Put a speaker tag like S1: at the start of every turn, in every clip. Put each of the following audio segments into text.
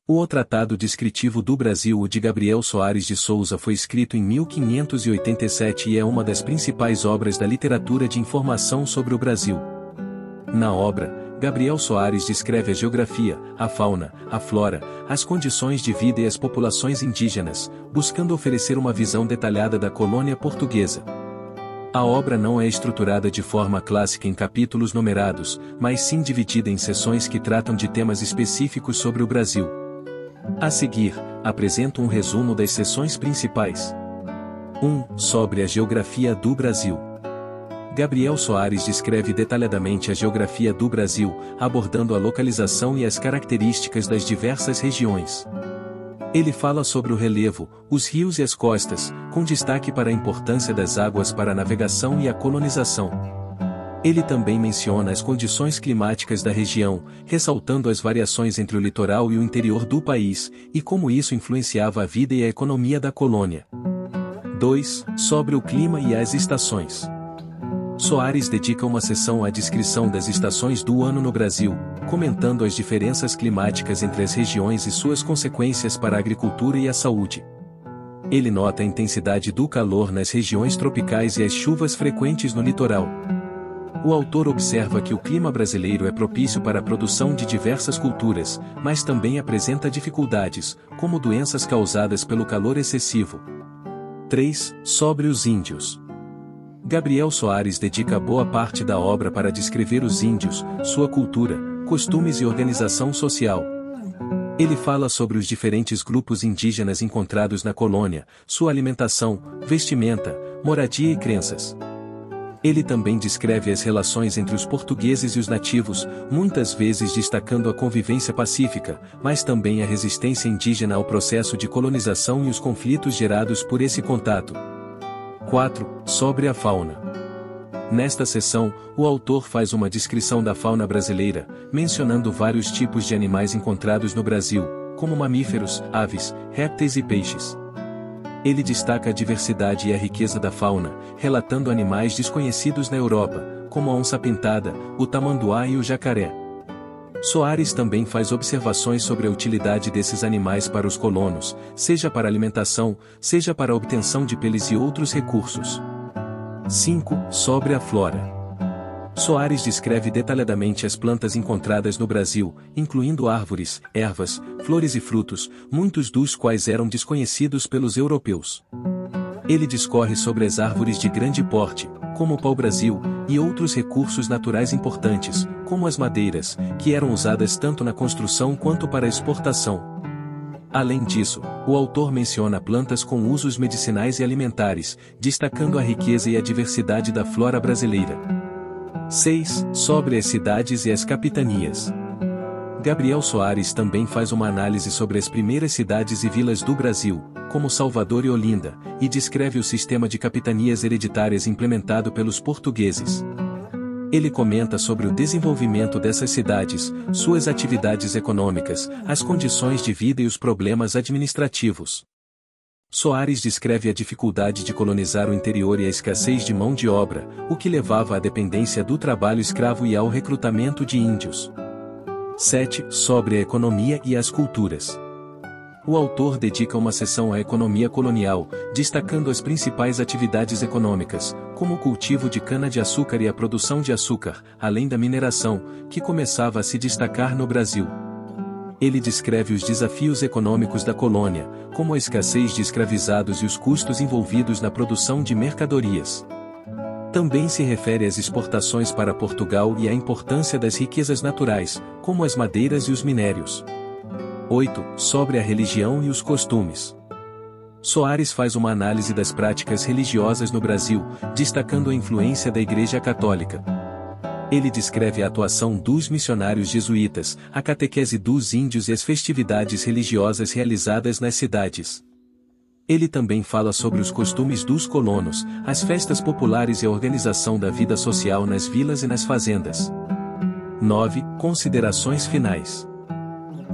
S1: O Tratado Descritivo do Brasil de Gabriel Soares de Souza foi escrito em 1587 e é uma das principais obras da literatura de informação sobre o Brasil. Na obra, Gabriel Soares descreve a geografia, a fauna, a flora, as condições de vida e as populações indígenas, buscando oferecer uma visão detalhada da colônia portuguesa. A obra não é estruturada de forma clássica em capítulos numerados, mas sim dividida em seções que tratam de temas específicos sobre o Brasil. A seguir, apresento um resumo das seções principais. 1. Sobre a geografia do Brasil. Gabriel Soares descreve detalhadamente a geografia do Brasil, abordando a localização e as características das diversas regiões. Ele fala sobre o relevo, os rios e as costas, com destaque para a importância das águas para a navegação e a colonização. Ele também menciona as condições climáticas da região, ressaltando as variações entre o litoral e o interior do país, e como isso influenciava a vida e a economia da colônia. 2. Sobre o clima e as estações. Soares dedica uma seção à descrição das estações do ano no Brasil, comentando as diferenças climáticas entre as regiões e suas consequências para a agricultura e a saúde. Ele nota a intensidade do calor nas regiões tropicais e as chuvas frequentes no litoral. O autor observa que o clima brasileiro é propício para a produção de diversas culturas, mas também apresenta dificuldades, como doenças causadas pelo calor excessivo. 3. Sobre os índios. Gabriel Soares dedica boa parte da obra para descrever os índios, sua cultura, costumes e organização social. Ele fala sobre os diferentes grupos indígenas encontrados na colônia, sua alimentação, vestimenta, moradia e crenças. Ele também descreve as relações entre os portugueses e os nativos, muitas vezes destacando a convivência pacífica, mas também a resistência indígena ao processo de colonização e os conflitos gerados por esse contato. 4. Sobre a fauna. Nesta seção, o autor faz uma descrição da fauna brasileira, mencionando vários tipos de animais encontrados no Brasil, como mamíferos, aves, répteis e peixes. Ele destaca a diversidade e a riqueza da fauna, relatando animais desconhecidos na Europa, como a onça-pintada, o tamanduá e o jacaré. Soares também faz observações sobre a utilidade desses animais para os colonos, seja para alimentação, seja para a obtenção de peles e outros recursos. 5. Sobre a flora. Soares descreve detalhadamente as plantas encontradas no Brasil, incluindo árvores, ervas, flores e frutos, muitos dos quais eram desconhecidos pelos europeus. Ele discorre sobre as árvores de grande porte, como o pau-brasil, e outros recursos naturais importantes, como as madeiras, que eram usadas tanto na construção quanto para a exportação. Além disso, o autor menciona plantas com usos medicinais e alimentares, destacando a riqueza e a diversidade da flora brasileira. 6. Sobre as cidades e as capitanias. Gabriel Soares também faz uma análise sobre as primeiras cidades e vilas do Brasil, como Salvador e Olinda, e descreve o sistema de capitanias hereditárias implementado pelos portugueses. Ele comenta sobre o desenvolvimento dessas cidades, suas atividades econômicas, as condições de vida e os problemas administrativos. Soares descreve a dificuldade de colonizar o interior e a escassez de mão de obra, o que levava à dependência do trabalho escravo e ao recrutamento de índios. 7. Sobre a economia e as culturas. O autor dedica uma seção à economia colonial, destacando as principais atividades econômicas, como o cultivo de cana-de-açúcar e a produção de açúcar, além da mineração, que começava a se destacar no Brasil. Ele descreve os desafios econômicos da colônia, como a escassez de escravizados e os custos envolvidos na produção de mercadorias. Também se refere às exportações para Portugal e à importância das riquezas naturais, como as madeiras e os minérios. 8. Sobre a religião e os costumes. Soares faz uma análise das práticas religiosas no Brasil, destacando a influência da Igreja Católica. Ele descreve a atuação dos missionários jesuítas, a catequese dos índios e as festividades religiosas realizadas nas cidades. Ele também fala sobre os costumes dos colonos, as festas populares e a organização da vida social nas vilas e nas fazendas. 9. Considerações finais.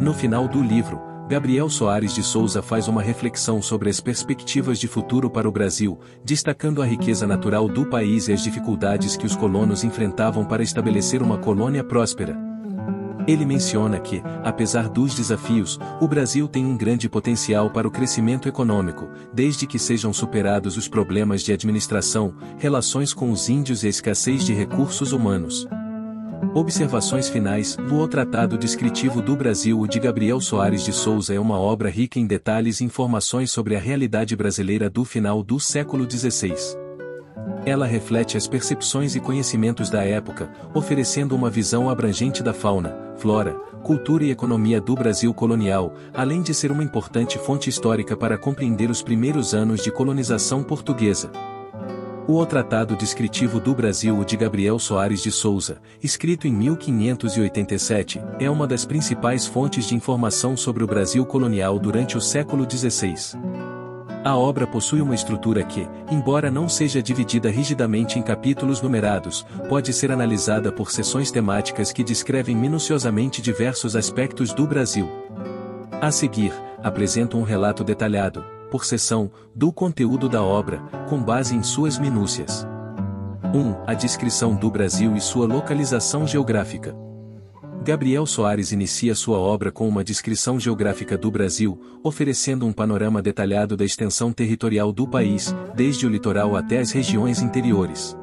S1: No final do livro, Gabriel Soares de Souza faz uma reflexão sobre as perspectivas de futuro para o Brasil, destacando a riqueza natural do país e as dificuldades que os colonos enfrentavam para estabelecer uma colônia próspera. Ele menciona que, apesar dos desafios, o Brasil tem um grande potencial para o crescimento econômico, desde que sejam superados os problemas de administração, relações com os índios e a escassez de recursos humanos. Observações finais. O Tratado Descritivo do Brasil de Gabriel Soares de Souza é uma obra rica em detalhes e informações sobre a realidade brasileira do final do século XVI. Ela reflete as percepções e conhecimentos da época, oferecendo uma visão abrangente da fauna, flora, cultura e economia do Brasil colonial, além de ser uma importante fonte histórica para compreender os primeiros anos de colonização portuguesa. O Tratado Descritivo do Brasil de Gabriel Soares de Souza, escrito em 1587, é uma das principais fontes de informação sobre o Brasil colonial durante o século XVI. A obra possui uma estrutura que, embora não seja dividida rigidamente em capítulos numerados, pode ser analisada por seções temáticas que descrevem minuciosamente diversos aspectos do Brasil. A seguir, apresento um relato detalhado, por seção, do conteúdo da obra, com base em suas minúcias. 1. A descrição do Brasil e sua localização geográfica. Gabriel Soares inicia sua obra com uma descrição geográfica do Brasil, oferecendo um panorama detalhado da extensão territorial do país, desde o litoral até as regiões interiores.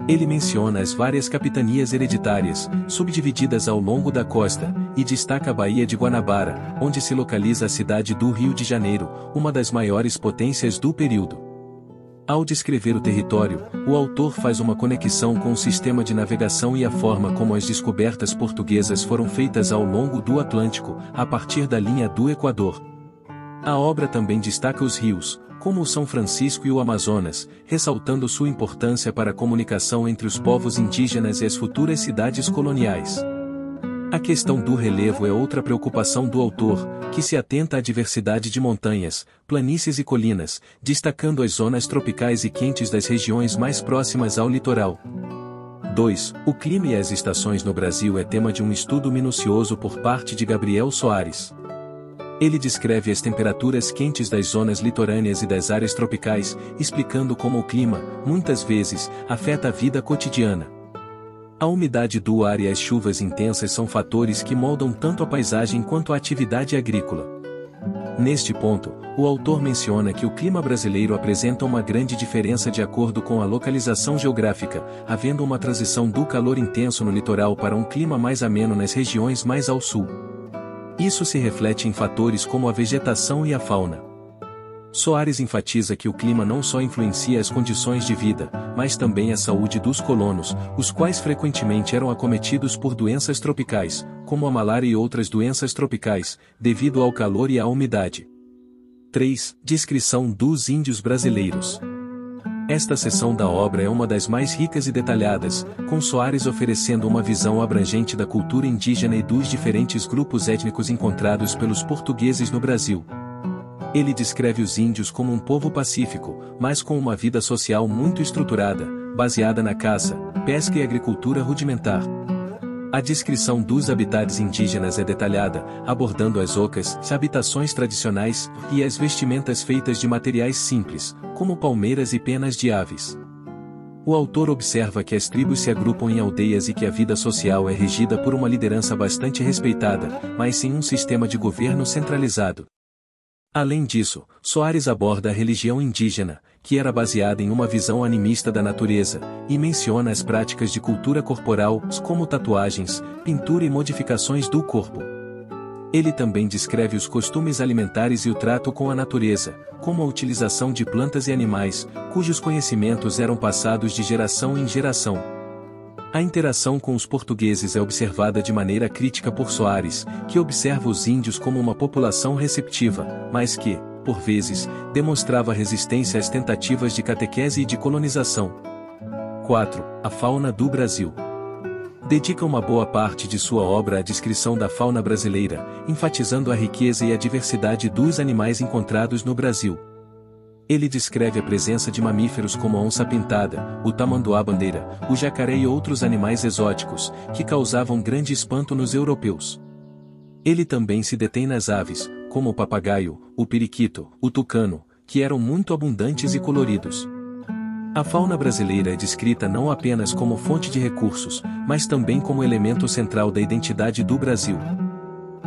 S1: Ele menciona as várias capitanias hereditárias, subdivididas ao longo da costa, e destaca a Baía de Guanabara, onde se localiza a cidade do Rio de Janeiro, uma das maiores potências do período. Ao descrever o território, o autor faz uma conexão com o sistema de navegação e a forma como as descobertas portuguesas foram feitas ao longo do Atlântico, a partir da linha do Equador. A obra também destaca os rios, como o São Francisco e o Amazonas, ressaltando sua importância para a comunicação entre os povos indígenas e as futuras cidades coloniais. A questão do relevo é outra preocupação do autor, que se atenta à diversidade de montanhas, planícies e colinas, destacando as zonas tropicais e quentes das regiões mais próximas ao litoral. 2. O clima e as estações no Brasil é tema de um estudo minucioso por parte de Gabriel Soares. Ele descreve as temperaturas quentes das zonas litorâneas e das áreas tropicais, explicando como o clima, muitas vezes, afeta a vida cotidiana. A umidade do ar e as chuvas intensas são fatores que moldam tanto a paisagem quanto a atividade agrícola. Neste ponto, o autor menciona que o clima brasileiro apresenta uma grande diferença de acordo com a localização geográfica, havendo uma transição do calor intenso no litoral para um clima mais ameno nas regiões mais ao sul. Isso se reflete em fatores como a vegetação e a fauna. Soares enfatiza que o clima não só influencia as condições de vida, mas também a saúde dos colonos, os quais frequentemente eram acometidos por doenças tropicais, como a malária e outras doenças tropicais, devido ao calor e à umidade. 3. Descrição dos índios brasileiros. Esta seção da obra é uma das mais ricas e detalhadas, com Soares oferecendo uma visão abrangente da cultura indígena e dos diferentes grupos étnicos encontrados pelos portugueses no Brasil. Ele descreve os índios como um povo pacífico, mas com uma vida social muito estruturada, baseada na caça, pesca e agricultura rudimentar. A descrição dos habitats indígenas é detalhada, abordando as ocas, habitações tradicionais, e as vestimentas feitas de materiais simples, como palmeiras e penas de aves. O autor observa que as tribos se agrupam em aldeias e que a vida social é regida por uma liderança bastante respeitada, mas sem um sistema de governo centralizado. Além disso, Soares aborda a religião indígena, que era baseada em uma visão animista da natureza, e menciona as práticas de cultura corporal, como tatuagens, pintura e modificações do corpo. Ele também descreve os costumes alimentares e o trato com a natureza, como a utilização de plantas e animais, cujos conhecimentos eram passados de geração em geração. A interação com os portugueses é observada de maneira crítica por Soares, que observa os índios como uma população receptiva, mas que, por vezes, demonstrava resistência às tentativas de catequese e de colonização. 4. A fauna do Brasil. Dedica uma boa parte de sua obra à descrição da fauna brasileira, enfatizando a riqueza e a diversidade dos animais encontrados no Brasil. Ele descreve a presença de mamíferos como a onça-pintada, o tamanduá-bandeira, o jacaré e outros animais exóticos, que causavam grande espanto nos europeus. Ele também se detém nas aves, como o papagaio, o periquito, o tucano, que eram muito abundantes e coloridos. A fauna brasileira é descrita não apenas como fonte de recursos, mas também como elemento central da identidade do Brasil.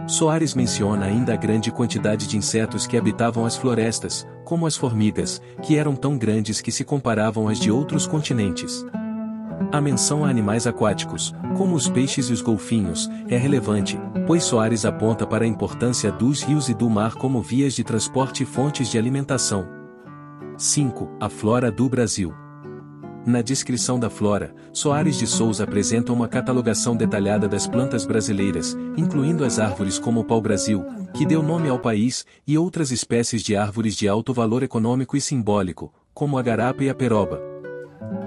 S1: Soares menciona ainda a grande quantidade de insetos que habitavam as florestas, como as formigas, que eram tão grandes que se comparavam às de outros continentes. A menção a animais aquáticos, como os peixes e os golfinhos, é relevante, pois Soares aponta para a importância dos rios e do mar como vias de transporte e fontes de alimentação. 5. A flora do Brasil. Na descrição da flora, Soares de Souza apresenta uma catalogação detalhada das plantas brasileiras, incluindo as árvores como o pau-brasil, que deu nome ao país, e outras espécies de árvores de alto valor econômico e simbólico, como a garapa e a peroba.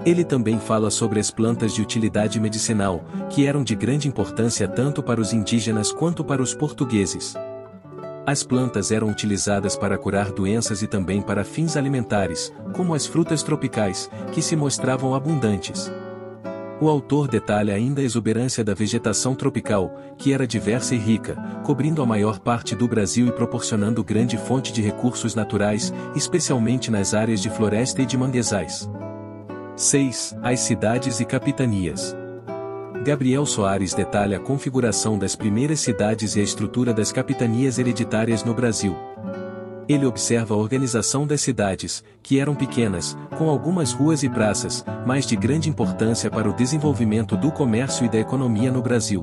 S1: Ele também fala sobre as plantas de utilidade medicinal, que eram de grande importância tanto para os indígenas quanto para os portugueses. As plantas eram utilizadas para curar doenças e também para fins alimentares, como as frutas tropicais, que se mostravam abundantes. O autor detalha ainda a exuberância da vegetação tropical, que era diversa e rica, cobrindo a maior parte do Brasil e proporcionando grande fonte de recursos naturais, especialmente nas áreas de floresta e de manguezais. 6. As cidades e capitanias. Gabriel Soares detalha a configuração das primeiras cidades e a estrutura das capitanias hereditárias no Brasil. Ele observa a organização das cidades, que eram pequenas, com algumas ruas e praças, mas de grande importância para o desenvolvimento do comércio e da economia no Brasil.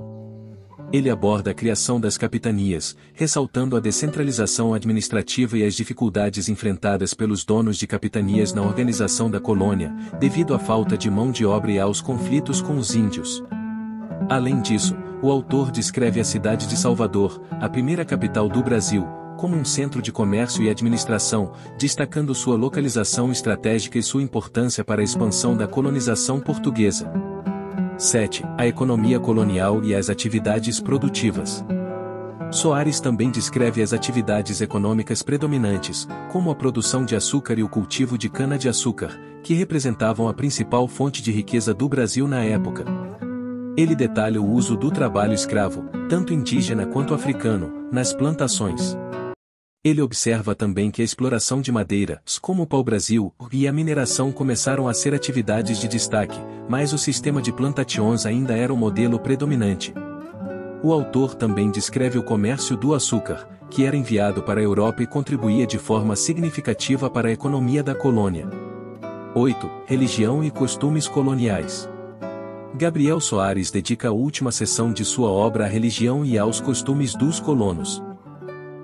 S1: Ele aborda a criação das capitanias, ressaltando a descentralização administrativa e as dificuldades enfrentadas pelos donos de capitanias na organização da colônia, devido à falta de mão de obra e aos conflitos com os índios. Além disso, o autor descreve a cidade de Salvador, a primeira capital do Brasil, como um centro de comércio e administração, destacando sua localização estratégica e sua importância para a expansão da colonização portuguesa. 7. A economia colonial e as atividades produtivas. Soares também descreve as atividades econômicas predominantes, como a produção de açúcar e o cultivo de cana-de-açúcar, que representavam a principal fonte de riqueza do Brasil na época. Ele detalha o uso do trabalho escravo, tanto indígena quanto africano, nas plantações. Ele observa também que a exploração de madeiras, como o pau-brasil, e a mineração começaram a ser atividades de destaque, mas o sistema de plantations ainda era o modelo predominante. O autor também descreve o comércio do açúcar, que era enviado para a Europa e contribuía de forma significativa para a economia da colônia. 8. Religião e costumes coloniais. Gabriel Soares dedica a última seção de sua obra à religião e aos costumes dos colonos.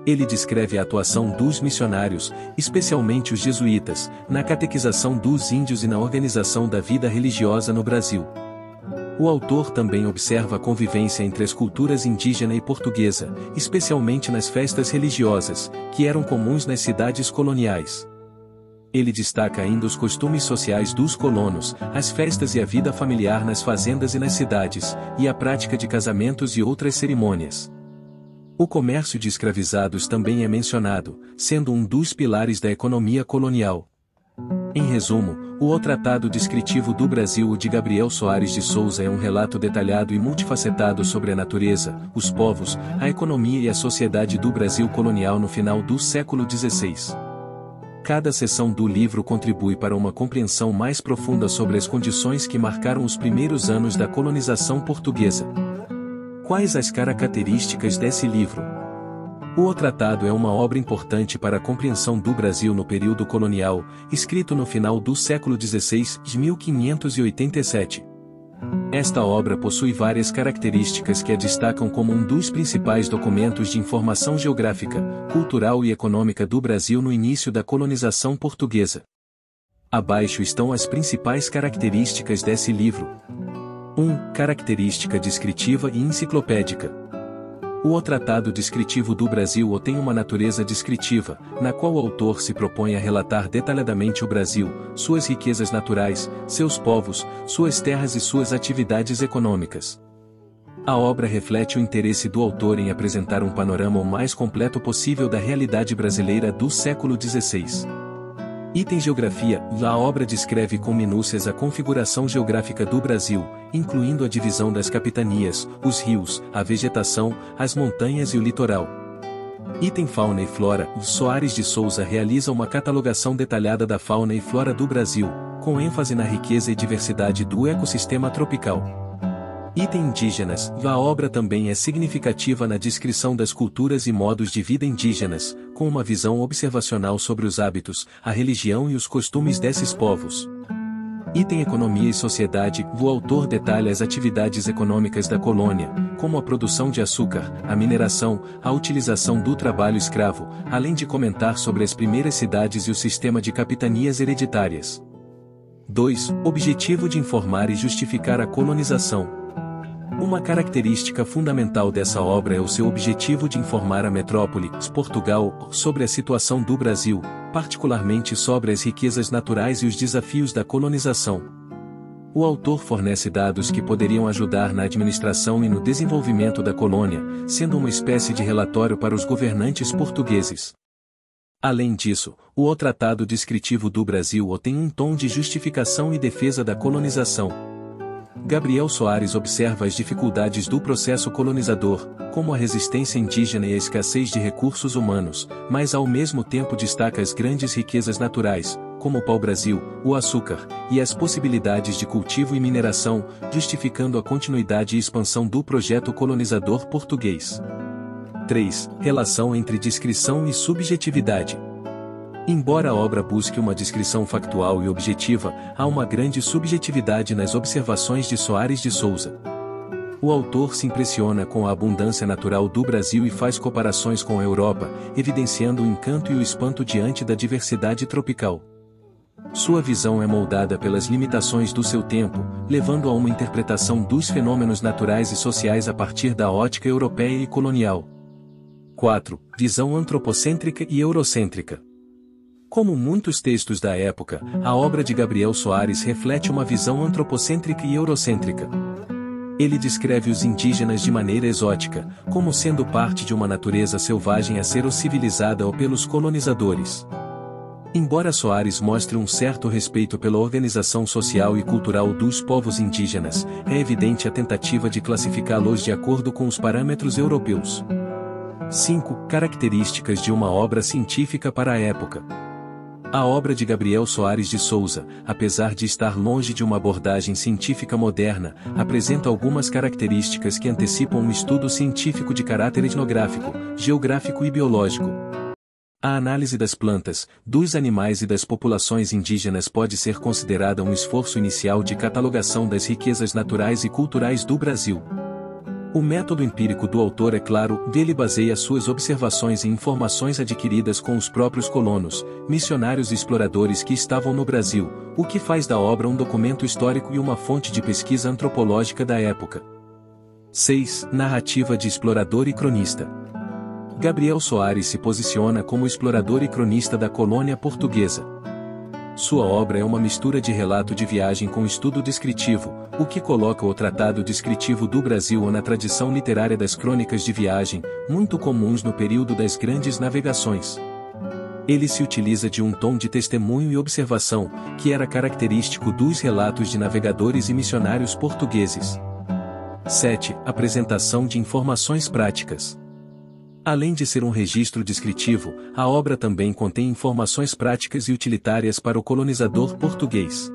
S1: Ele descreve a atuação dos missionários, especialmente os jesuítas, na catequização dos índios e na organização da vida religiosa no Brasil. O autor também observa a convivência entre as culturas indígena e portuguesa, especialmente nas festas religiosas, que eram comuns nas cidades coloniais. Ele destaca ainda os costumes sociais dos colonos, as festas e a vida familiar nas fazendas e nas cidades, e a prática de casamentos e outras cerimônias. O comércio de escravizados também é mencionado, sendo um dos pilares da economia colonial. Em resumo, o Tratado Descritivo do Brasil de Gabriel Soares de Souza é um relato detalhado e multifacetado sobre a natureza, os povos, a economia e a sociedade do Brasil colonial no final do século XVI. Cada seção do livro contribui para uma compreensão mais profunda sobre as condições que marcaram os primeiros anos da colonização portuguesa. Quais as características desse livro? O Tratado é uma obra importante para a compreensão do Brasil no período colonial, escrito no final do século XVI, de 1587. Esta obra possui várias características que a destacam como um dos principais documentos de informação geográfica, cultural e econômica do Brasil no início da colonização portuguesa. Abaixo estão as principais características desse livro. 1. Característica descritiva e enciclopédica. O Tratado Descritivo do Brasil tem uma natureza descritiva, na qual o autor se propõe a relatar detalhadamente o Brasil, suas riquezas naturais, seus povos, suas terras e suas atividades econômicas. A obra reflete o interesse do autor em apresentar um panorama o mais completo possível da realidade brasileira do século XVI. Item Geografia. A obra descreve com minúcias a configuração geográfica do Brasil, incluindo a divisão das capitanias, os rios, a vegetação, as montanhas e o litoral. Item Fauna e Flora. Soares de Souza realiza uma catalogação detalhada da fauna e flora do Brasil, com ênfase na riqueza e diversidade do ecossistema tropical. Item indígenas. A obra também é significativa na descrição das culturas e modos de vida indígenas, com uma visão observacional sobre os hábitos, a religião e os costumes desses povos. Item economia e sociedade. O autor detalha as atividades econômicas da colônia, como a produção de açúcar, a mineração, a utilização do trabalho escravo, além de comentar sobre as primeiras cidades e o sistema de capitanias hereditárias. 2. Objetivo de informar e justificar a colonização. Uma característica fundamental dessa obra é o seu objetivo de informar a metrópole, Portugal, sobre a situação do Brasil, particularmente sobre as riquezas naturais e os desafios da colonização. O autor fornece dados que poderiam ajudar na administração e no desenvolvimento da colônia, sendo uma espécie de relatório para os governantes portugueses. Além disso, o tratado descritivo do Brasil tem um tom de justificação e defesa da colonização. Gabriel Soares observa as dificuldades do processo colonizador, como a resistência indígena e a escassez de recursos humanos, mas ao mesmo tempo destaca as grandes riquezas naturais, como o pau-brasil, o açúcar, e as possibilidades de cultivo e mineração, justificando a continuidade e expansão do projeto colonizador português. 3. Relação entre descrição e subjetividade. Embora a obra busque uma descrição factual e objetiva, há uma grande subjetividade nas observações de Soares de Souza. O autor se impressiona com a abundância natural do Brasil e faz comparações com a Europa, evidenciando o encanto e o espanto diante da diversidade tropical. Sua visão é moldada pelas limitações do seu tempo, levando a uma interpretação dos fenômenos naturais e sociais a partir da ótica europeia e colonial. 4. Visão antropocêntrica e eurocêntrica. Como muitos textos da época, a obra de Gabriel Soares reflete uma visão antropocêntrica e eurocêntrica. Ele descreve os indígenas de maneira exótica, como sendo parte de uma natureza selvagem a ser civilizada pelos colonizadores. Embora Soares mostre um certo respeito pela organização social e cultural dos povos indígenas, é evidente a tentativa de classificá-los de acordo com os parâmetros europeus. 5. Características de uma obra científica para a época. A obra de Gabriel Soares de Souza, apesar de estar longe de uma abordagem científica moderna, apresenta algumas características que antecipam um estudo científico de caráter etnográfico, geográfico e biológico. A análise das plantas, dos animais e das populações indígenas pode ser considerada um esforço inicial de catalogação das riquezas naturais e culturais do Brasil. O método empírico do autor é claro, dele baseia suas observações em informações adquiridas com os próprios colonos, missionários e exploradores que estavam no Brasil, o que faz da obra um documento histórico e uma fonte de pesquisa antropológica da época. 6. Narrativa de explorador e cronista. Gabriel Soares se posiciona como explorador e cronista da colônia portuguesa. Sua obra é uma mistura de relato de viagem com estudo descritivo, o que coloca o tratado descritivo do Brasil na tradição literária das crônicas de viagem, muito comuns no período das grandes navegações. Ele se utiliza de um tom de testemunho e observação, que era característico dos relatos de navegadores e missionários portugueses. 7. Apresentação de informações práticas. Além de ser um registro descritivo, a obra também contém informações práticas e utilitárias para o colonizador português.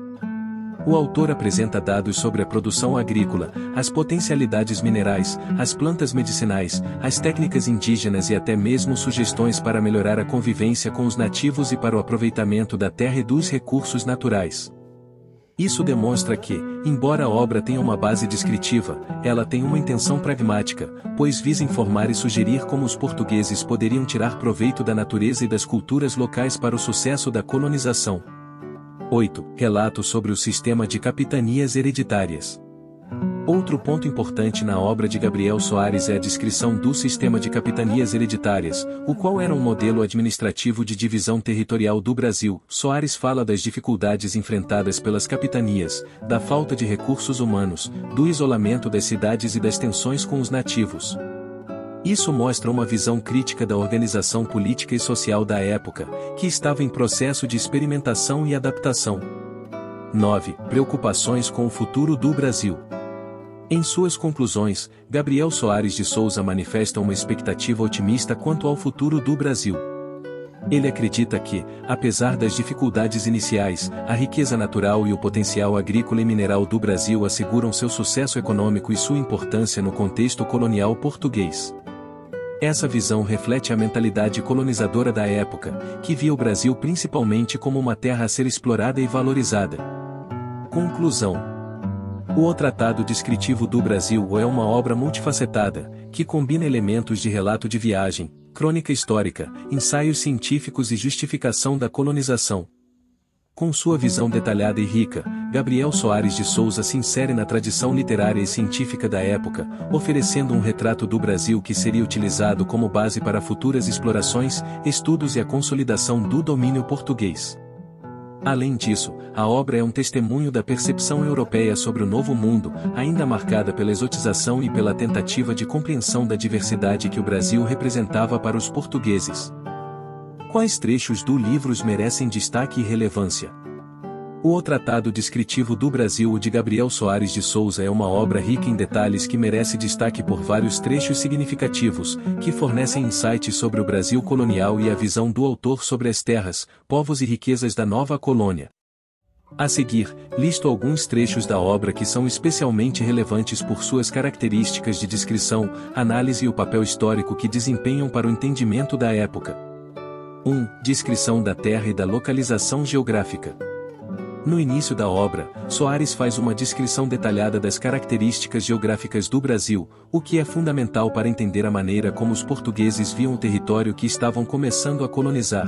S1: O autor apresenta dados sobre a produção agrícola, as potencialidades minerais, as plantas medicinais, as técnicas indígenas e até mesmo sugestões para melhorar a convivência com os nativos e para o aproveitamento da terra e dos recursos naturais. Isso demonstra que, embora a obra tenha uma base descritiva, ela tem uma intenção pragmática, pois visa informar e sugerir como os portugueses poderiam tirar proveito da natureza e das culturas locais para o sucesso da colonização. 8. Relato sobre o sistema de capitanias hereditárias. Outro ponto importante na obra de Gabriel Soares é a descrição do sistema de capitanias hereditárias, o qual era um modelo administrativo de divisão territorial do Brasil. Soares fala das dificuldades enfrentadas pelas capitanias, da falta de recursos humanos, do isolamento das cidades e das tensões com os nativos. Isso mostra uma visão crítica da organização política e social da época, que estava em processo de experimentação e adaptação. 9. Preocupações com o futuro do Brasil. Em suas conclusões, Gabriel Soares de Souza manifesta uma expectativa otimista quanto ao futuro do Brasil. Ele acredita que, apesar das dificuldades iniciais, a riqueza natural e o potencial agrícola e mineral do Brasil asseguram seu sucesso econômico e sua importância no contexto colonial português. Essa visão reflete a mentalidade colonizadora da época, que via o Brasil principalmente como uma terra a ser explorada e valorizada. Conclusão: O Tratado Descritivo do Brasil é uma obra multifacetada, que combina elementos de relato de viagem, crônica histórica, ensaios científicos e justificação da colonização. Com sua visão detalhada e rica, Gabriel Soares de Souza se insere na tradição literária e científica da época, oferecendo um retrato do Brasil que seria utilizado como base para futuras explorações, estudos e a consolidação do domínio português. Além disso, a obra é um testemunho da percepção europeia sobre o Novo Mundo, ainda marcada pela exotização e pela tentativa de compreensão da diversidade que o Brasil representava para os portugueses. Quais trechos do livro merecem destaque e relevância? O Tratado Descritivo do Brasil de Gabriel Soares de Souza é uma obra rica em detalhes que merece destaque por vários trechos significativos, que fornecem insights sobre o Brasil colonial e a visão do autor sobre as terras, povos e riquezas da nova colônia. A seguir, listo alguns trechos da obra que são especialmente relevantes por suas características de descrição, análise e o papel histórico que desempenham para o entendimento da época. 1. Descrição da terra e da localização geográfica. No início da obra, Soares faz uma descrição detalhada das características geográficas do Brasil, o que é fundamental para entender a maneira como os portugueses viam o território que estavam começando a colonizar.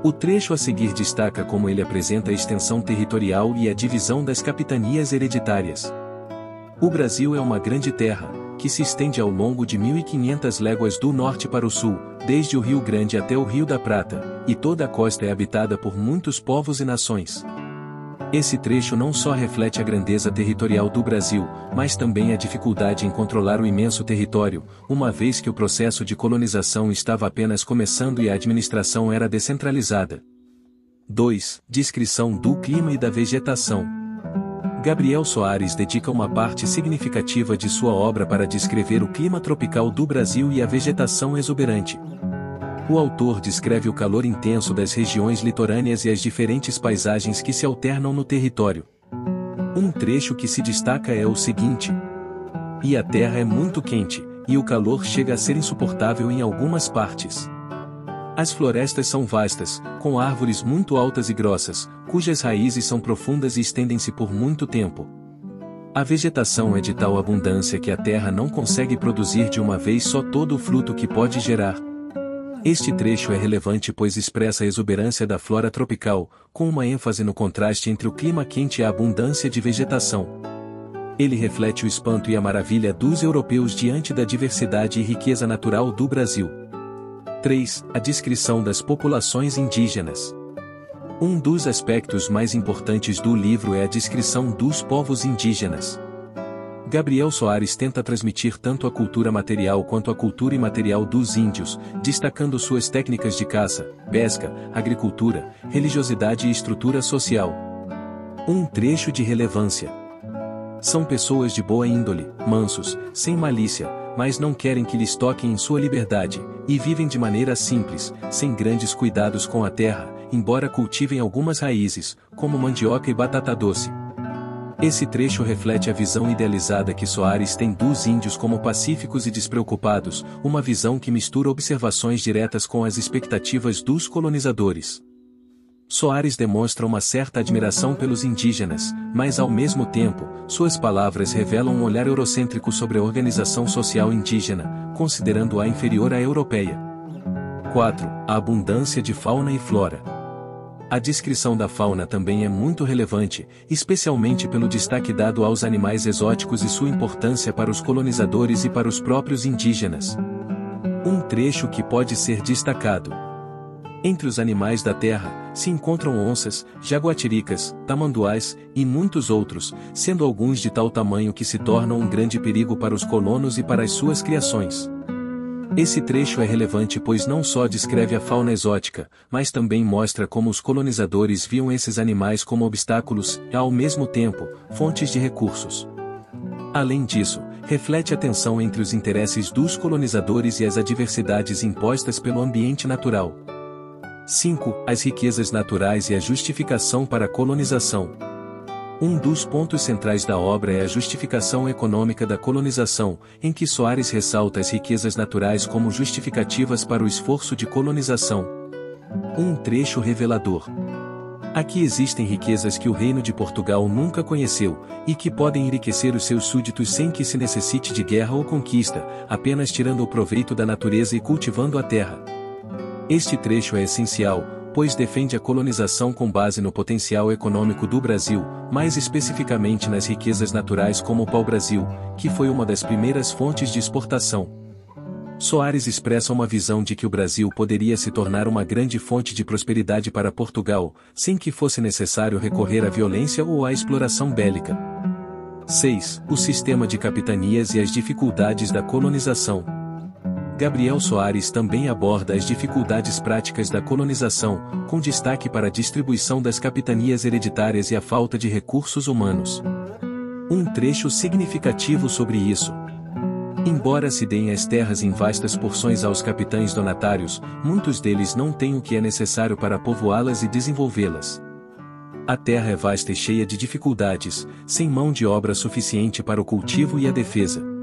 S1: O trecho a seguir destaca como ele apresenta a extensão territorial e a divisão das capitanias hereditárias. O Brasil é uma grande terra, que se estende ao longo de 1.500 léguas do norte para o sul, desde o Rio Grande até o Rio da Prata, e toda a costa é habitada por muitos povos e nações. Esse trecho não só reflete a grandeza territorial do Brasil, mas também a dificuldade em controlar o imenso território, uma vez que o processo de colonização estava apenas começando e a administração era descentralizada. 2. Descrição do clima e da vegetação. Gabriel Soares dedica uma parte significativa de sua obra para descrever o clima tropical do Brasil e a vegetação exuberante. O autor descreve o calor intenso das regiões litorâneas e as diferentes paisagens que se alternam no território. Um trecho que se destaca é o seguinte: "E a terra é muito quente, e o calor chega a ser insuportável em algumas partes. As florestas são vastas, com árvores muito altas e grossas, cujas raízes são profundas e estendem-se por muito tempo. A vegetação é de tal abundância que a terra não consegue produzir de uma vez só todo o fruto que pode gerar." Este trecho é relevante pois expressa a exuberância da flora tropical, com uma ênfase no contraste entre o clima quente e a abundância de vegetação. Ele reflete o espanto e a maravilha dos europeus diante da diversidade e riqueza natural do Brasil. 3. A descrição das populações indígenas. Um dos aspectos mais importantes do livro é a descrição dos povos indígenas. Gabriel Soares tenta transmitir tanto a cultura material quanto a cultura imaterial dos índios, destacando suas técnicas de caça, pesca, agricultura, religiosidade e estrutura social. Um trecho de relevância. São pessoas de boa índole, mansos, sem malícia, mas não querem que lhes toquem em sua liberdade, e vivem de maneira simples, sem grandes cuidados com a terra, embora cultivem algumas raízes, como mandioca e batata doce. Esse trecho reflete a visão idealizada que Soares tem dos índios como pacíficos e despreocupados, uma visão que mistura observações diretas com as expectativas dos colonizadores. Soares demonstra uma certa admiração pelos indígenas, mas ao mesmo tempo, suas palavras revelam um olhar eurocêntrico sobre a organização social indígena, considerando-a inferior à europeia. 4. A abundância de fauna e flora. A descrição da fauna também é muito relevante, especialmente pelo destaque dado aos animais exóticos e sua importância para os colonizadores e para os próprios indígenas. Um trecho que pode ser destacado. Entre os animais da terra, se encontram onças, jaguatiricas, tamanduás, e muitos outros, sendo alguns de tal tamanho que se tornam um grande perigo para os colonos e para as suas criações. Esse trecho é relevante pois não só descreve a fauna exótica, mas também mostra como os colonizadores viam esses animais como obstáculos e, ao mesmo tempo, fontes de recursos. Além disso, reflete a tensão entre os interesses dos colonizadores e as adversidades impostas pelo ambiente natural. 5. As riquezas naturais e a justificação para a colonização. Um dos pontos centrais da obra é a justificação econômica da colonização, em que Soares ressalta as riquezas naturais como justificativas para o esforço de colonização. Um trecho revelador. Aqui existem riquezas que o Reino de Portugal nunca conheceu, e que podem enriquecer os seus súditos sem que se necessite de guerra ou conquista, apenas tirando o proveito da natureza e cultivando a terra. Este trecho é essencial, pois defende a colonização com base no potencial econômico do Brasil, mais especificamente nas riquezas naturais como o pau-brasil, que foi uma das primeiras fontes de exportação. Soares expressa uma visão de que o Brasil poderia se tornar uma grande fonte de prosperidade para Portugal, sem que fosse necessário recorrer à violência ou à exploração bélica. 6. O sistema de capitanias e as dificuldades da colonização. Gabriel Soares também aborda as dificuldades práticas da colonização, com destaque para a distribuição das capitanias hereditárias e a falta de recursos humanos. Um trecho significativo sobre isso. Embora se deem as terras em vastas porções aos capitães donatários, muitos deles não têm o que é necessário para povoá-las e desenvolvê-las. A terra é vasta e cheia de dificuldades, sem mão de obra suficiente para o cultivo e a defesa.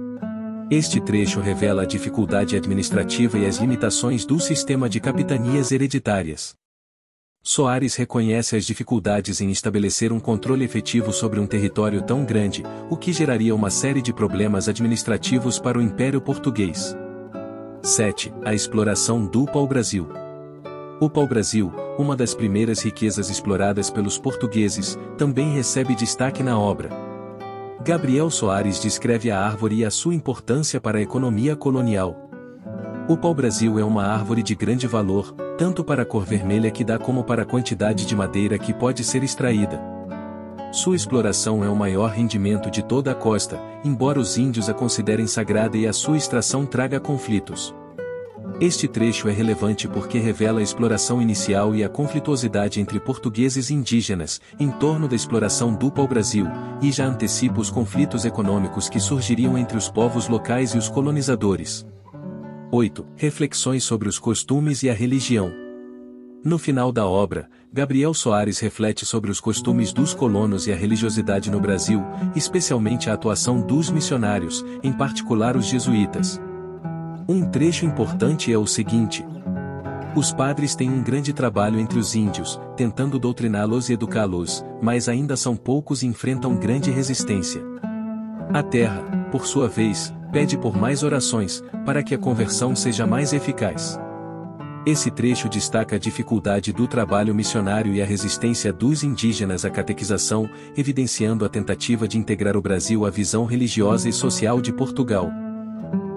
S1: Este trecho revela a dificuldade administrativa e as limitações do sistema de capitanias hereditárias. Soares reconhece as dificuldades em estabelecer um controle efetivo sobre um território tão grande, o que geraria uma série de problemas administrativos para o Império Português. 7. A exploração do pau-brasil. O pau-brasil, uma das primeiras riquezas exploradas pelos portugueses, também recebe destaque na obra. Gabriel Soares descreve a árvore e a sua importância para a economia colonial. O pau-brasil é uma árvore de grande valor, tanto para a cor vermelha que dá como para a quantidade de madeira que pode ser extraída. Sua exploração é o maior rendimento de toda a costa, embora os índios a considerem sagrada e a sua extração traga conflitos. Este trecho é relevante porque revela a exploração inicial e a conflituosidade entre portugueses e indígenas, em torno da exploração do pau-brasil, e já antecipa os conflitos econômicos que surgiriam entre os povos locais e os colonizadores. 8. Reflexões sobre os costumes e a religião. No final da obra, Gabriel Soares reflete sobre os costumes dos colonos e a religiosidade no Brasil, especialmente a atuação dos missionários, em particular os jesuítas. Um trecho importante é o seguinte: os padres têm um grande trabalho entre os índios, tentando doutriná-los e educá-los, mas ainda são poucos e enfrentam grande resistência. A terra, por sua vez, pede por mais orações, para que a conversão seja mais eficaz. Esse trecho destaca a dificuldade do trabalho missionário e a resistência dos indígenas à catequização, evidenciando a tentativa de integrar o Brasil à visão religiosa e social de Portugal.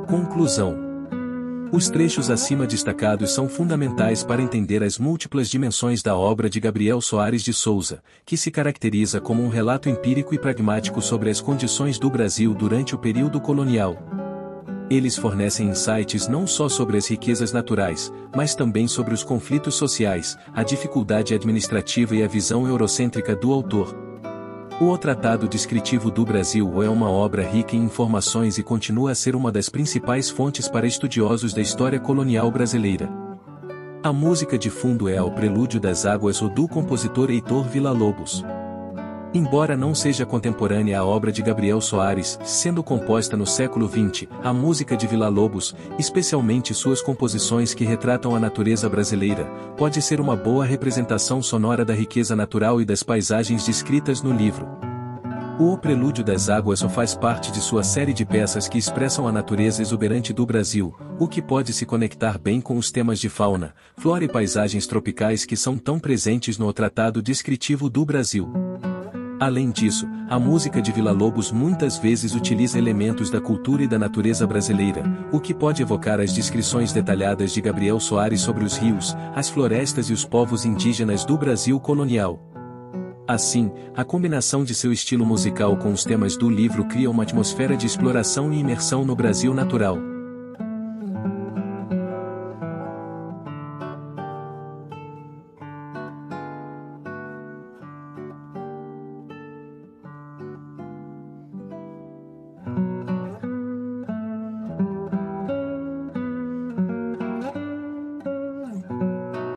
S1: Conclusão. Os trechos acima destacados são fundamentais para entender as múltiplas dimensões da obra de Gabriel Soares de Souza, que se caracteriza como um relato empírico e pragmático sobre as condições do Brasil durante o período colonial. Eles fornecem insights não só sobre as riquezas naturais, mas também sobre os conflitos sociais, a dificuldade administrativa e a visão eurocêntrica do autor. O Tratado Descritivo do Brasil é uma obra rica em informações e continua a ser uma das principais fontes para estudiosos da história colonial brasileira. A música de fundo é O Prelúdio das Águas do compositor Heitor Villa-Lobos. Embora não seja contemporânea à obra de Gabriel Soares, sendo composta no século XX, a música de Villa-Lobos, especialmente suas composições que retratam a natureza brasileira, pode ser uma boa representação sonora da riqueza natural e das paisagens descritas no livro. O Prelúdio das Águas faz parte de sua série de peças que expressam a natureza exuberante do Brasil, o que pode se conectar bem com os temas de fauna, flora e paisagens tropicais que são tão presentes no Tratado Descritivo do Brasil. Além disso, a música de Villa-Lobos muitas vezes utiliza elementos da cultura e da natureza brasileira, o que pode evocar as descrições detalhadas de Gabriel Soares sobre os rios, as florestas e os povos indígenas do Brasil colonial. Assim, a combinação de seu estilo musical com os temas do livro cria uma atmosfera de exploração e imersão no Brasil natural.